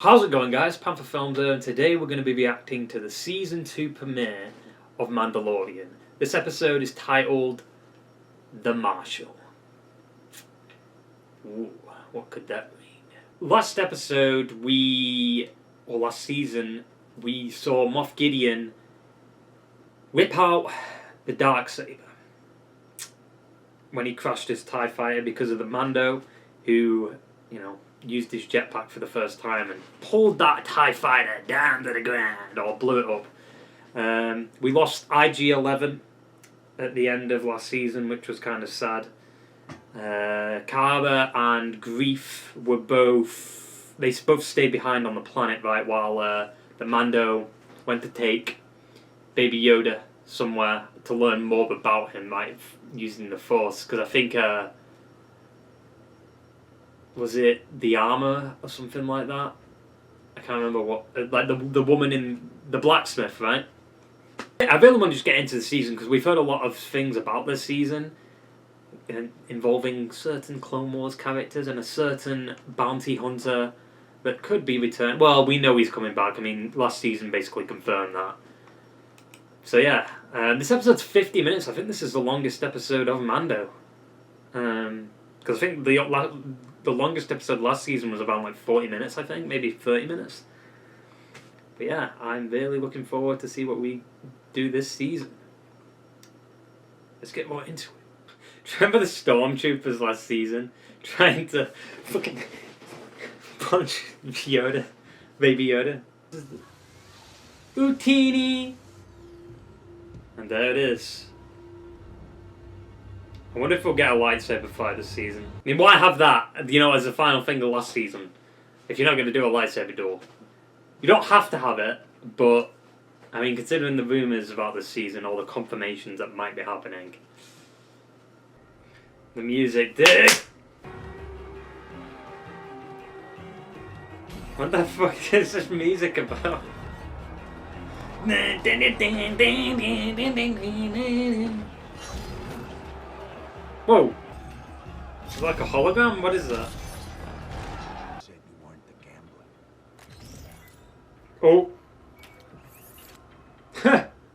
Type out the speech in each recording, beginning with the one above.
How's it going, guys? Panther Films here, and today we're going to be reacting to the Season 2 premiere of Mandalorian. This episode is titled The Marshal. Ooh, what could that mean? Last season, we saw Moff Gideon whip out the Darksaber when he crashed his TIE fighter because of the Mando, who, used his jetpack for the first time and pulled that TIE fighter down to the ground, or blew it up. We lost IG-11 at the end of last season, which was kind of sad. Kara and Grief were both stayed behind on the planet, right, while the Mando went to take Baby Yoda somewhere to learn more about him, right, using the Force, because I think... was it the armor or something like that? I can't remember what. Like the woman in the blacksmith, right? I really want to just get into the season because we've heard a lot of things about this season involving certain Clone Wars characters and a certain bounty hunter that could be returned. Well, we know he's coming back. I mean, last season basically confirmed that. So yeah, this episode's 50 minutes. I think this is the longest episode of Mando. Because I think the longest episode last season was about like 40 minutes, I think, maybe 30 minutes. But yeah, I'm really looking forward to see what we do this season. Let's get more into it. Remember the Stormtroopers last season trying to fucking punch Yoda, Baby Yoda? Utini! And there it is. I wonder if we'll get a lightsaber fight this season. I mean, why have that, as a final thing of last season, if you're not going to do a lightsaber duel? You don't have to have it, but, I mean, considering the rumours about this season, all the confirmations that might be happening. The music, dude! What the fuck is this music about? Whoa! It's like a hologram? What is that? Said you weren't the gambler. Oh.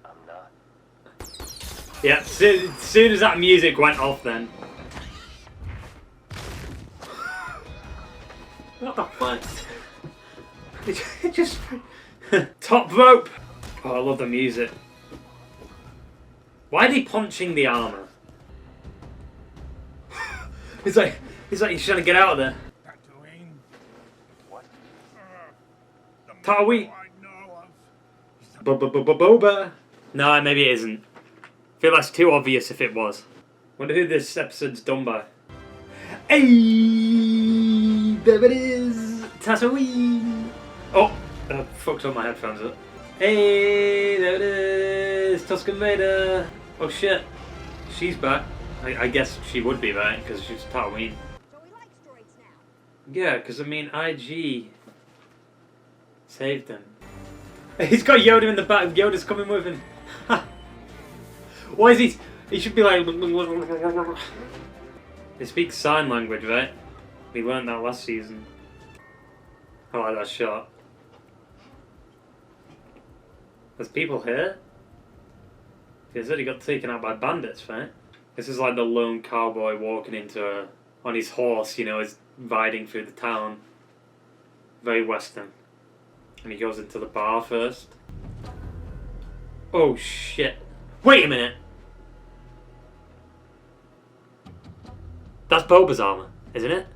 I'm not. Yeah, as soon as that music went off then. What the fuck? It just... Top rope! Oh, I love the music. Why are they punching the armor? He's like he's trying to get out of there. Tatooine? What? Tatooine. Boba. No, maybe it isn't. I feel that's too obvious if it was. Wonder who this episode's done by. Hey, there it is. Tatooine. Oh, I fucked up my headphones up. Hey, there it is. Tusken Raider. Oh shit, she's back. I guess she would be, right? Because she's Tatooine. So we like droids now. Yeah, because I mean, IG saved him. He's got Yoda in the back. Yoda's coming with him. Why is he? He should be like. They speak sign language, right? We learned that last season. I like that shot. There's people here. He said he got taken out by bandits, right? This is like the lone cowboy walking on his horse, is riding through the town. Very western. And he goes into the bar first. Oh shit. Wait a minute! That's Boba's armor, isn't it?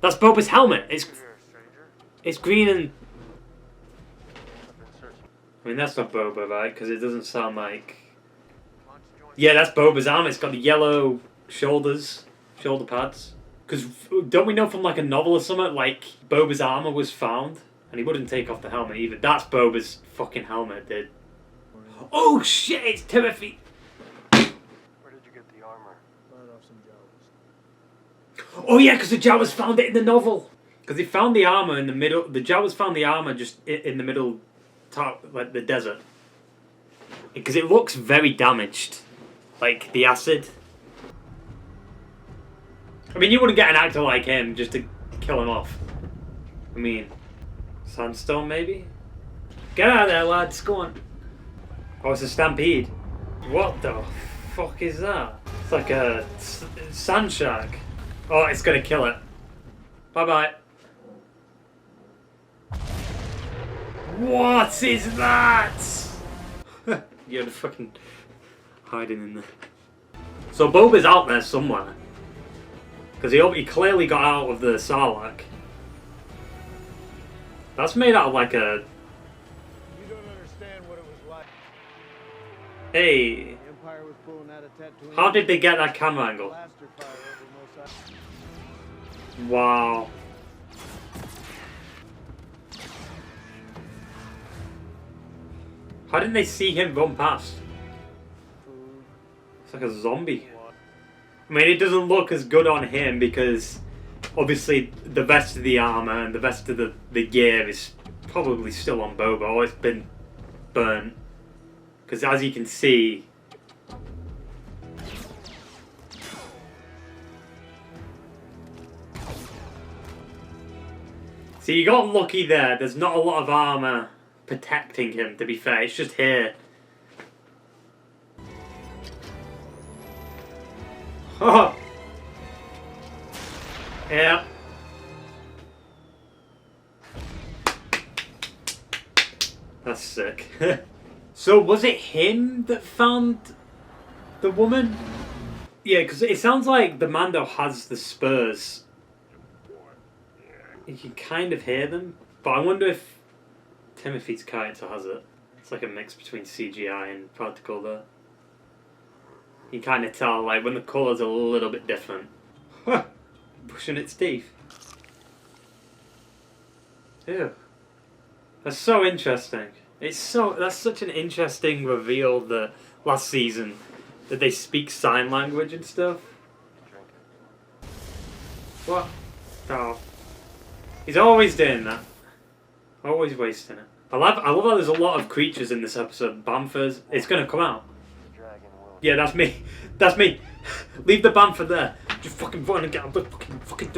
That's Boba's helmet! It's green and... I mean, that's not Boba, right? Because it doesn't sound like... Yeah, that's Boba's armor. It's got the yellow shoulder pads. Because don't we know from like a novel or something, like Boba's armor was found, and he wouldn't take off the helmet either. That's Boba's fucking helmet, dude. Oh shit! It's Timothy. Where did you get the armor? Bought off some Jawas. Oh yeah, because the Jawas found it in the novel. Because they found the armor in the middle. The Jawas found the armor just in the middle, like the desert. Because it looks very damaged. Like, the acid. I mean, you wouldn't get an actor like him just to kill him off. I mean, sandstone maybe? Get out of there, lads, go on. Oh, it's a stampede. What the fuck is that? It's like a sand shark. Oh, it's gonna kill it. Bye-bye. What is that? You're fucking hiding in there. So Boba's out there somewhere. Because he clearly got out of the Sarlacc. That's made out of like a... You don't understand what it was like. Hey. The Empire was pulling out of Tatooine. How did they get that camera angle? Blaster fire over Mos Eisley. Wow. How didn't they see him run past? It's like a zombie. I mean, it doesn't look as good on him because obviously the rest of the armor and the rest of the gear is probably still on Boba, or it's been burnt. Because as you can see, you got lucky there. There's not a lot of armor protecting him, to be fair. It's just here. Oh. Yeah. That's sick. So was it him that found the woman? Yeah, because it sounds like the Mando has the spurs. You can kind of hear them, but I wonder if Timothy's character has it. It's like a mix between CGI and practical there. You can kind of tell, like, when the colours are a little bit different. Brushing its teeth. Ew. That's so interesting. That's such an interesting reveal that last season that they speak sign language and stuff. What? Oh. He's always doing that. Always wasting it. I love how there's a lot of creatures in this episode. Bamfers. It's gonna come out. Yeah, that's me. That's me. Leave the Bamfer there. Just fucking run and get up. Fucking.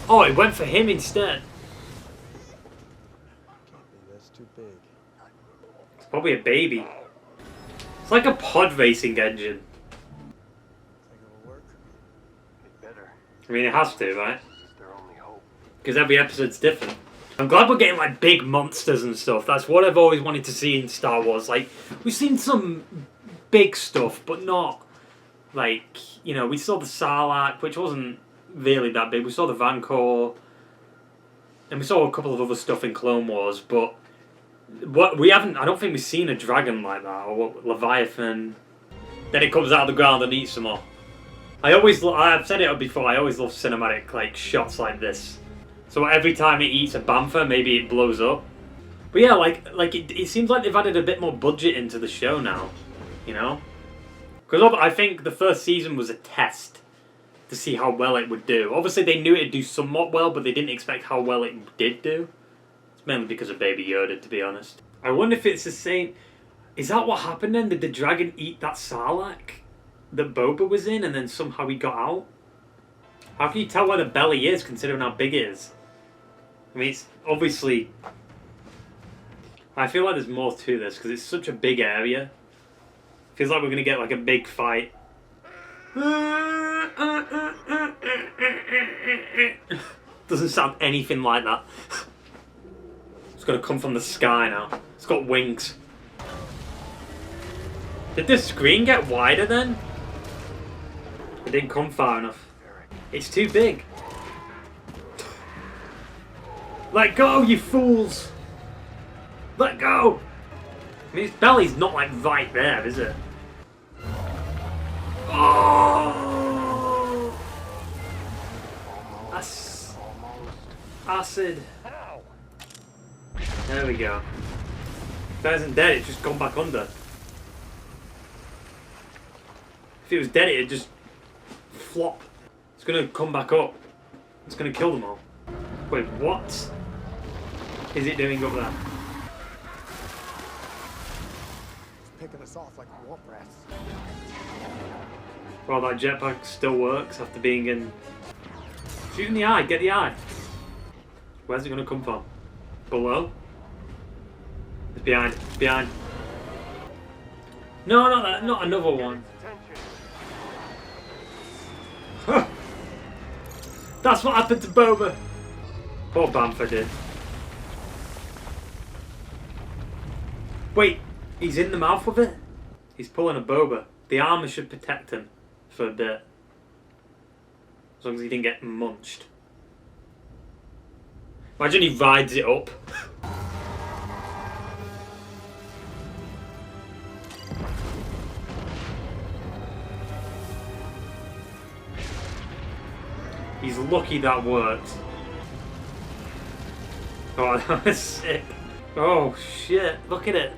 Oh, it went for him instead. That's too big. It's probably a baby. It's like a pod racing engine. Think it'll work? It better. I mean, it has to, right? It's their only hope. Because every episode's different. I'm glad we're getting like big monsters and stuff. That's what I've always wanted to see in Star Wars. Like, we've seen some big stuff, but not like, you know, we saw the Sarlacc, which wasn't really that big. We saw the Vancor, and we saw a couple of other stuff in Clone Wars, but what we haven't, I don't think we've seen a dragon like that, or Leviathan. Then it comes out of the ground and eats them all. I've said it before, I always love cinematic like shots like this. So every time it eats a Bamfer, maybe it blows up. But yeah, like it seems like they've added a bit more budget into the show now, you know? Because I think the first season was a test to see how well it would do. Obviously, they knew it'd do somewhat well, but they didn't expect how well it did do. It's mainly because of Baby Yoda, to be honest. I wonder if it's the same... Is that what happened then? Did the dragon eat that Sarlacc that Boba was in, and then somehow he got out? How can you tell where the belly is, considering how big it is? I mean, it's obviously... I feel like there's more to this, because it's such a big area. Feels like we're going to get like a big fight. Doesn't sound anything like that. It's going to come from the sky now. It's got wings. Did the screen get wider then? It didn't come far enough. It's too big. Let go, you fools! Let go! I mean, his belly's not like right there, is it? Oh! That's acid. There we go. If it isn't dead, it's just gone back under. If it was dead, it'd just flop. It's gonna come back up. It's gonna kill them all. Wait, what is it doing up there? It's picking us off like womp rats. Well, that jetpack still works after being in... Shoot in the eye, get the eye. Where's it going to come from? Below? It's behind, it's behind. No, not that, not another one. Huh. That's what happened to Boba. Poor Bamford did. Wait, he's in the mouth with it? He's pulling a Boba. The armour should protect him for a bit. As long as he didn't get munched. Imagine he rides it up. He's lucky that worked. Oh, that was sick. Oh shit, look at it.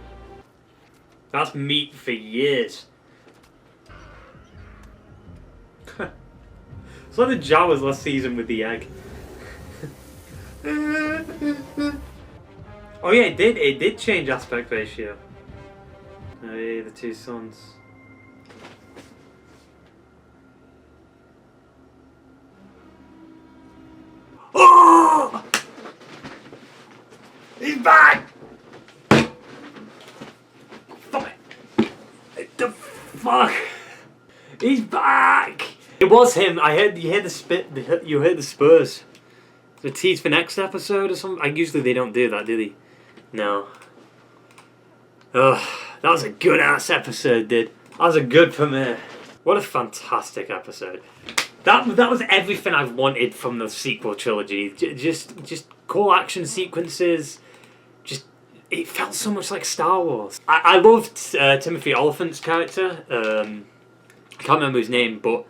That's meat for years. It's like the Jawas last season with the egg. Oh yeah, it did change aspect ratio. Hey, the two sons. Oh! He's back! Fuck it. The fuck? He's back! It was him. You heard the spit. You heard the spurs. The tease for next episode or something. Usually they don't do that, do they? No. Ugh, that was a good ass episode, dude. That was a good premiere. What a fantastic episode. That was everything I've wanted from the sequel trilogy. Just cool action sequences. It felt so much like Star Wars. I loved Timothy Olyphant's character. I can't remember his name, but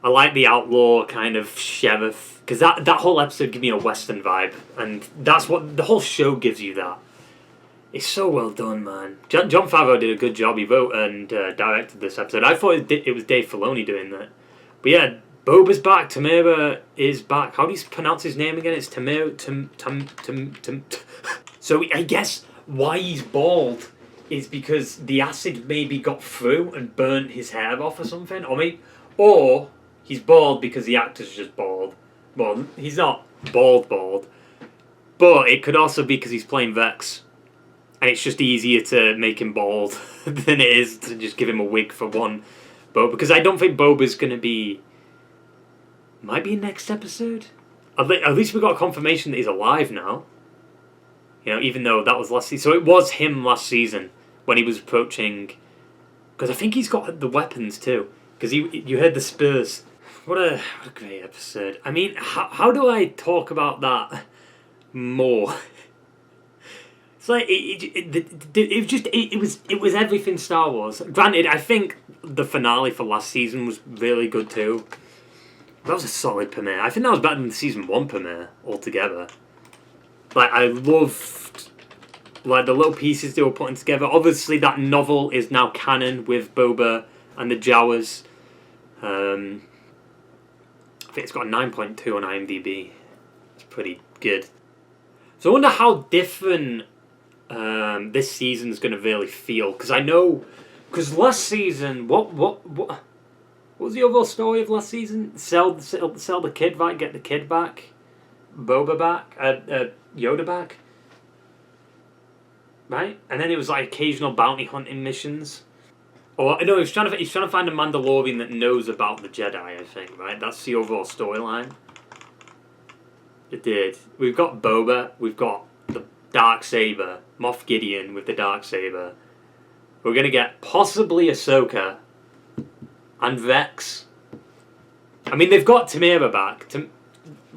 I like the outlaw kind of sheriff, because that whole episode gave me a Western vibe, and that's what the whole show gives you. That it's so well done, man. Jon Favreau did a good job. He wrote and directed this episode. I thought it was Dave Filoni doing that, but yeah, Boba's back. Tamara is back. How do you pronounce his name again? It's Tamara. So I guess why he's bald is because the acid maybe got through and burnt his hair off or something, or he's bald because the actor's just bald. Well, he's not bald, but it could also be because he's playing Vex, and it's just easier to make him bald than it is to just give him a wig for one Boba. Because I don't think Boba's gonna be. Might be in next episode. At least we got confirmation that he's alive now. You know, even though that was last season. So it was him last season when he was approaching. Because I think he's got the weapons too. Because you heard the spurs. What a great episode. I mean, how do I talk about that more? It's like it was everything Star Wars. Granted, I think the finale for last season was really good too. That was a solid premiere. I think that was better than the season 1 premiere altogether. Like, I loved like the little pieces they were putting together. Obviously, that novel is now canon with Boba and the Jawas. I think it's got a 9.2 on IMDb. It's pretty good. So I wonder how different this season's going to really feel. Because I know... Because last season... What was the overall story of last season? Sell the kid back, get the kid back. Boba back. Yoda back. Right? And then it was like occasional bounty hunting missions. Or no, he's trying to find a Mandalorian that knows about the Jedi, I think, right? That's the overall storyline. It did. We've got Boba, we've got the Darksaber, Moff Gideon with the Darksaber. We're gonna get possibly Ahsoka and Vex. I mean, they've got Tamara back.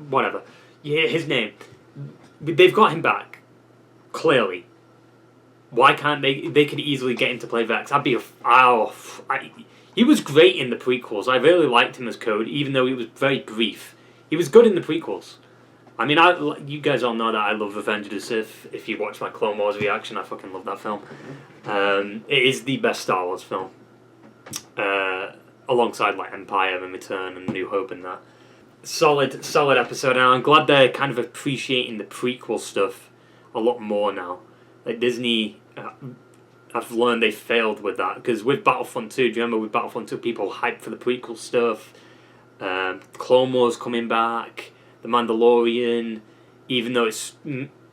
Whatever. Yeah, his name. They've got him back. Clearly. Why can't they? They could easily get him to play Vex. He was great in the prequels. I really liked him as Code, even though he was very brief. He was good in the prequels. I mean, you guys all know that I love Revenge of the Sith. If you watch my Clone Wars reaction, I fucking love that film. It is the best Star Wars film. Alongside like Empire and Return and New Hope and that. Solid episode, and I'm glad they're kind of appreciating the prequel stuff a lot more now. Like Disney I've learned they failed with that, because with Battlefront 2, do you remember with Battlefront 2 people hyped for the prequel stuff, Clone Wars coming back, The Mandalorian, even though it's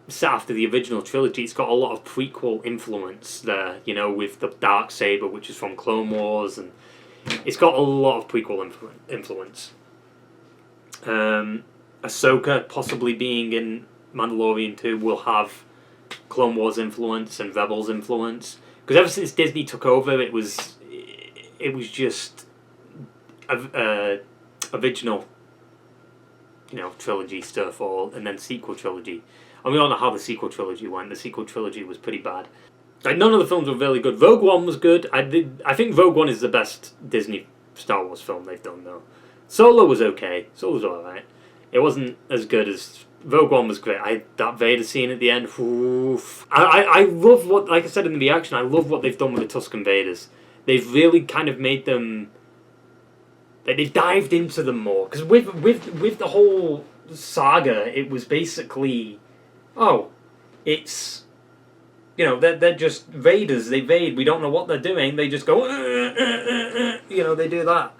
set after the original trilogy, it's got a lot of prequel influence there, you know, with the Darksaber, which is from Clone Wars, and it's got a lot of prequel influence. Ahsoka possibly being in Mandalorian 2 will have Clone Wars influence and Rebels influence, because ever since Disney took over, it was just original, you know, trilogy stuff, and then sequel trilogy. And we all know how the sequel trilogy went. The sequel trilogy was pretty bad. Like, none of the films were really good. Rogue One was good. I think Rogue One is the best Disney Star Wars film they've done, though. Solo was okay. Solo was alright. It wasn't as good as... Rogue One was great. That Vader scene at the end... Oof. I love what... Like I said in the reaction, I love what they've done with the Tusken Raiders. They've really kind of made them... They've dived into them more. Because with the whole saga, it was basically... Oh, it's... You know, they're just raiders. They raid. We don't know what they're doing. They just go... You know, they do that.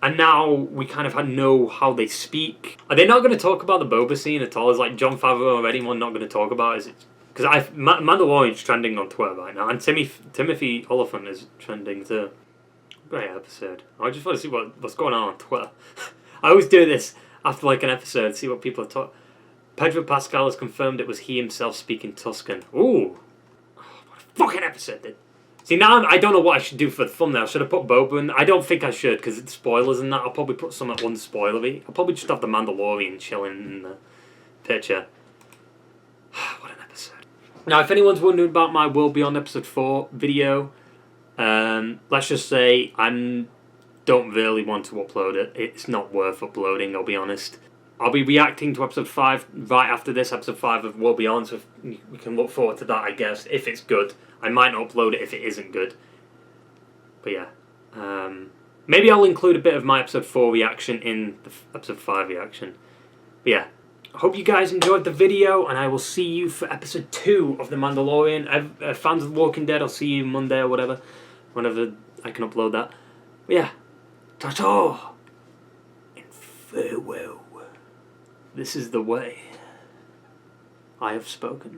And now we kind of know how they speak. Are they not going to talk about the Boba scene at all? Is like Jon Favreau or anyone not going to talk about it? Is it? Because Mandalorian's trending on Twitter right now, and Timothy Olyphant is trending too. Great episode. I just want to see what's going on Twitter. I always do this after like an episode, see what people are talking. Pedro Pascal has confirmed it was he himself speaking Tusken. Ooh. Oh, what a fucking episode, dude. See, now I don't know what I should do for the thumbnail. Should I put Boba in? I don't think I should, because it's spoilers and that. I'll probably put some unspoilery. I'll probably just have the Mandalorian chilling in the picture. What an episode. Now, if anyone's wondering about my World Beyond Episode 4 video, let's just say I don't really want to upload it. It's not worth uploading, I'll be honest. I'll be reacting to Episode 5 right after this, Episode 5 of World Beyond, so we can look forward to that, I guess, if it's good. I might not upload it if it isn't good. But yeah. Maybe I'll include a bit of my Episode 4 reaction in the Episode 5 reaction. But yeah. I hope you guys enjoyed the video, and I will see you for Episode 2 of The Mandalorian. Fans of The Walking Dead, I'll see you Monday or whatever. Whenever I can upload that. But yeah. Ta-ta! And farewell. This is the way. I have spoken.